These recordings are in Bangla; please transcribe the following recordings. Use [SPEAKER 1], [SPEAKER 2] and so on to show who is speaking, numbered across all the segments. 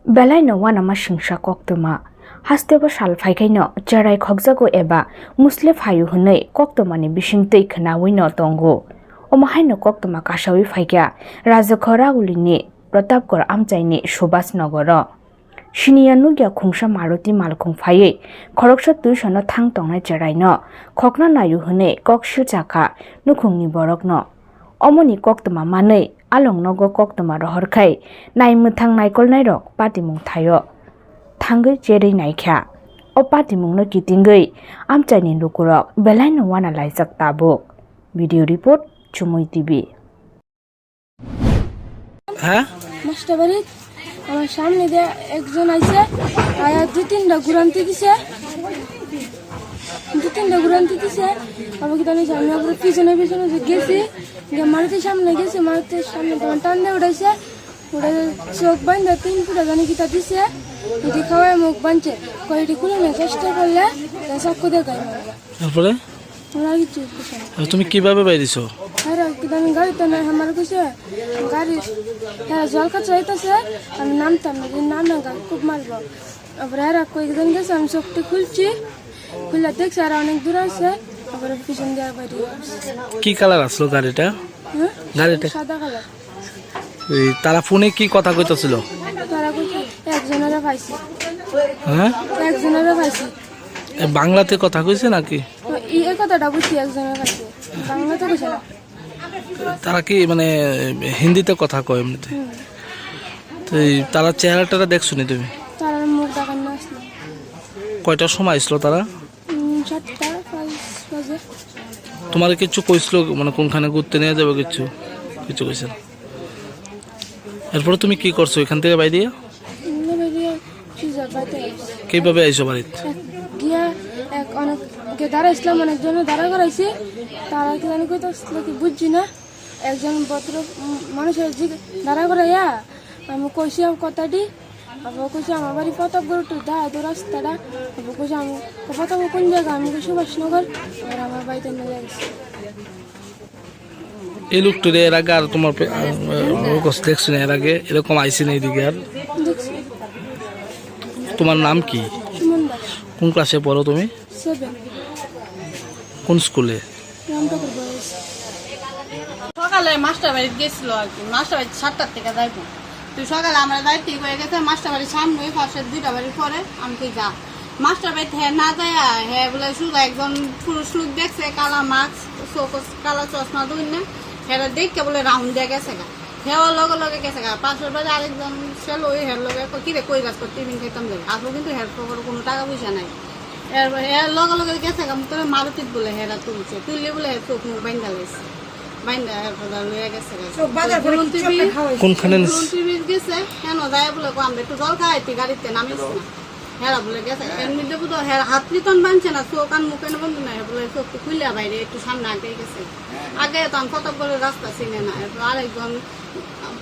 [SPEAKER 1] Belai no wana ma singsha koktoma. Hasteba sal faikaino Cherai Khukjak eba musle phayu hunai koktomani bisingtei khnawi no tongo. Omahaino koktoma kasawi faika Rajakhora ulini Pratapgarh Amchaini Subhas Nagoro. Shiniya nugya khungsha Maruti malkhung phaye Khoroksa tuisono Thang tongnai Cherai no khokna nayu hunai Khukjaka nukhungni borokno. Omoni koktoma manai along nogo koktoma rohorkai naimthang naikol nairok Patimwng thayo thangai Cherai naikha o Patimwng no kitingai Amchaini lukurok belai no wana laijak tabuk. Video report Chumui TV.
[SPEAKER 2] হ্যাঁ
[SPEAKER 3] মাস্টার বাড়ি আমার সামনে দিয়ে একজন আইছে আয়া দুই-তিনটা ঘুরান্তি দিছে আমাকে তাহলে আমি আবার পিছনে গেছি মারুতির সামনে গেছি মারুতির সামনে টান দিয়ে উঠাইছে ওটা চোখ বান্ধা 3 ফুটা জানি কিতা দিছে এটি খাওয়াই মুখ বাঁধছে কয়েকটি খুলে নিয়ে চেষ্টা করলে চাকু দিয়ে গায়ে মারবে
[SPEAKER 2] তারপরে তুমি কিভাবে বাইরেছো
[SPEAKER 3] আমি গাড়িতে না আমার কইছে গাড়ি জল খাচ্ছে হইতেছে আমি নামতাম না নাম না গাড়ি খুব মারবো আবার এরা কয়েকজন গেছে আমি চোখটি খুলছি খুলে দেখছি আর অনেক দূর আছে আবার পিছন দিয়ে বাইরে
[SPEAKER 2] কি কালার আসলো গাড়িটা গাড়িটা
[SPEAKER 3] সাদা কালার
[SPEAKER 2] তারা ফোনে কি কথা কইতেছিল
[SPEAKER 3] তারা কইছে একজনেরা পাইছি
[SPEAKER 2] হ্যাঁ
[SPEAKER 3] একজনেরা পাইছি
[SPEAKER 2] বাংলাতে কথা কইছে নাকি
[SPEAKER 3] এই কথাটা বুঝছি একজনেরা পাইছি বাংলাতে কইছে না
[SPEAKER 2] তারা কি মানে হিন্দিতে কথা কয় এমনিতে তো তারা চেহারাটা দেখছো নি তুমি
[SPEAKER 3] তার মুখ দেখার না আসলো
[SPEAKER 2] কয়টার সময় আসলো তারা
[SPEAKER 3] 7টা 5 বাজে
[SPEAKER 2] তোমার কিছু কইছিল মানে কোনখানে ঘুরতে নিয়ে যাবে কিছু কিছু কইছে এরপরে তুমি কি করছো এখান থেকে বাইরে কিভাবে আইসো বাড়িতে
[SPEAKER 3] গিয়া এক অনেককে দাঁড়াইছিলাম অনেকজনে দাঁড়া করাইছি তারা কি জানি কইতেছিল কি বুঝছি না একজন ভদ্র মানুষের দাঁড়া করাইয়া আমি কইছি কথাটি আবার কইছি আমার বাড়ি প্রতাপগড় টু দা রাস্তাটা আবার কইছি আমি প্রতাপগড় কোন জায়গা আমি কইছি সুভাষনগর আর আমার বাড়িতে নিয়ে গেছি
[SPEAKER 2] এই লোকটা এর আগে আর তোমার দেখছো না এর আগে এরকম আইসি না এদিকে আর তোমার নাম কি কোন ক্লাসে পড়ো তুমি
[SPEAKER 3] 7
[SPEAKER 2] কোন স্কুলে
[SPEAKER 4] সকালে মাস্টার বাড়ি গেছিল আর কি মাস্টার বাড়ি 7টার থেকে যাইব তুই সকালে আমরা যাইতে হয়ে গেছে মাস্টার বাড়ির সামনে পাশে 2টা বাড়ি পরে আমি কি যা মাস্টার বাড়িতে হ্যাঁ না যায় হ্যাঁ বলে শুধু একজন পুরুষ লোক দেখছে কালা মাস্ক কালা চশমা দুই না হ্যাঁ দেখকে বলে রাউন্ড দিয়ে গেছে গা হ্যাঁ লগে লগে গেছে গা পাশের বাড়ি আরেকজন ছেলে ওই হের লগে কিরে কই গাছ করতে টিফিন খেতাম যাবে আসলে কিন্তু হের কোনো টাকা পয়সা নাই এর লগে লগে গেছে গা তবে মারুতিত বলে হেরা তুলছে তুললে বলে চোখ মুখ বাইন্দা লেছে
[SPEAKER 2] কোনখানে
[SPEAKER 4] গেছে কেন যায় বলে আমরা একটু জল খাইছি গাড়িতে নামিস না হেরা বলে গেছে এমনিতে বুধ হেরা হাত রিতন বানছে না চোখ আর মুখে বন্ধু না বলে চোখটা খুলে বাইরে একটু সামনে আগে গেছে আগে তো আমি প্রতাপগড়ের রাস্তা চিনি না আরেকজন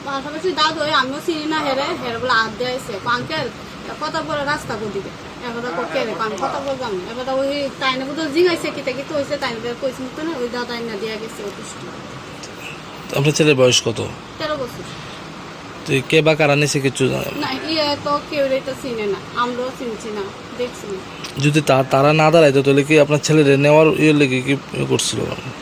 [SPEAKER 4] পাশাপাশি দাদু আমিও চিনি না হেরে হেরে বলে হাত দিয়েছে আঙ্কেল প্রতাপগড়ের রাস্তা কোদিকে এবার কে রে আমি প্রতাপগড় যাবো এবার ওই টাইনে বুধ জিগাইছে কিতা কি তো হয়েছে টাইনে কইছি তো না ওই দাদা না দিয়া গেছে
[SPEAKER 2] আপনার ছেলের বয়স কত
[SPEAKER 4] 13 বছর
[SPEAKER 2] তুই কে বা কারা নিছে কিছু
[SPEAKER 4] না তো কেউ এটা চিনে না আমরাও চিনছি না দেখছি না
[SPEAKER 2] যদি তারা না দাঁড়াইতো তাহলে কি আপনার ছেলের নেওয়ার লেগে কি করছিল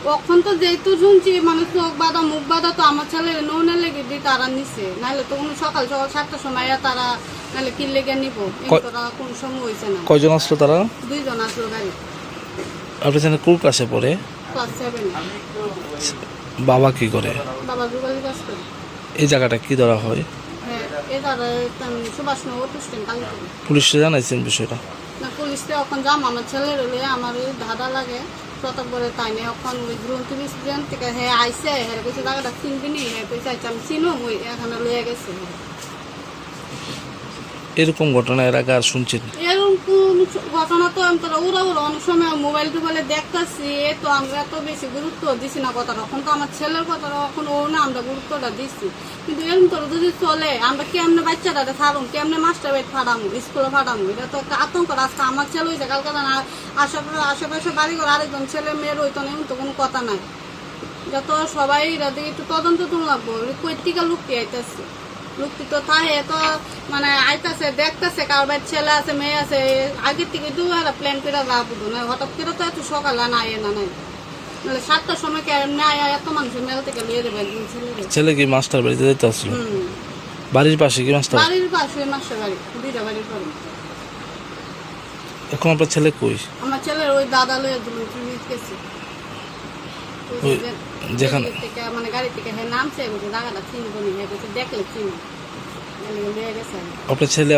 [SPEAKER 4] তখন তো যেহেতু শুনছি মানুষ চোখ বাঁধা মুখ বাঁধা তো আমার ছেলের নোনের লেগে দিয়ে তারা নিছে নাহলে তো কোনো সকাল 7টার সময় তারা নাহলে কি লেগে নিব কোন সময় হয়েছে না
[SPEAKER 2] কয়জন আসলো তারা
[SPEAKER 4] 2 জন আসলো গাড়ি
[SPEAKER 2] আপনার ছেলে কোন ক্লাসে পড়ে
[SPEAKER 4] ক্লাস 7
[SPEAKER 2] বাবা কি করে
[SPEAKER 4] বাবা জুগালি কাজ করে
[SPEAKER 2] এই জায়গাটা কি ধরা হয়
[SPEAKER 4] হ্যাঁ এই জায়গা সুভাষনগর স্টেশন কালী
[SPEAKER 2] পুলিশে জানাইছেন বিষয়টা
[SPEAKER 4] না পুলিশে এখন যাম আমার ছেলের হলে আমার ওই ধাঁধা লাগে প্রতাপগড়ে তাই না এখন ওই গ্রন্থি রেস্টুরেন্ট থেকে হ্যাঁ আইসে হ্যাঁ কইছে জায়গাটা চিনবি নি হ্যাঁ কইছে আচ্ছা আমি চিনো ওই এখানে লইয়া গেছে
[SPEAKER 2] এরকম ঘটনা এর আগে আর শুনছেন
[SPEAKER 4] এরকম ঘটনা তো আমি তোরা উড়া অনেক সময় মোবাইল টোবাইলে দেখতেছি তো আমরা এত বেশি গুরুত্ব দিছি না কথা তখন তো আমার ছেলের কথা এখন ও না আমরা গুরুত্বটা দিচ্ছি কিন্তু এরকম তোরা যদি চলে আমরা কেমনে বাচ্চাটাতে ফাড়াম কেমনে মাস্টার বাড়ি ফাড়ামো স্কুলে ফাড়ামো এটা তো একটা আতঙ্ক রাস্তা আমার ছেলে হয়েছে কালকে আশেপাশে বাড়ি করে আরেকজন ছেলে মেয়ের হইতো না এমন তো কোনো কথা নাই যত সবাই একটু তদন্ত তো লাগবো কই টিকা লুকিয়ে আইতেছে লোকটি তো থাকে তো মানে আইতাছে দেখতেছে কারোর বাড়ির ছেলে আছে মেয়ে আছে আগের থেকে দু একটা প্ল্যান করে যাবো না হঠাৎ করে তো এত সকালে না আয় না নাই নাহলে 7টার সময় কেমনে আয় এত মানুষের মেল থেকে লিয়ে দেবে একদিন
[SPEAKER 2] ছেলে কি মাস্টার বাড়িতে যেতে আসলো বাড়ির পাশে কি মাস্টার
[SPEAKER 4] বাড়ির পাশে মাস্টার বাড়ি দুইটা বাড়ির পরে
[SPEAKER 2] এখন আপনার ছেলে কই
[SPEAKER 4] আমার ছেলের ওই দাদা লয়ে দিলেন তুমি গেছে
[SPEAKER 2] যেখানে
[SPEAKER 4] মানে গাড়ি থেকে হ্যাঁ নামছে জায়গাটা চিনবো নি হ্যাঁ দেখলে চিনি গেছে
[SPEAKER 2] আপনার ছেলে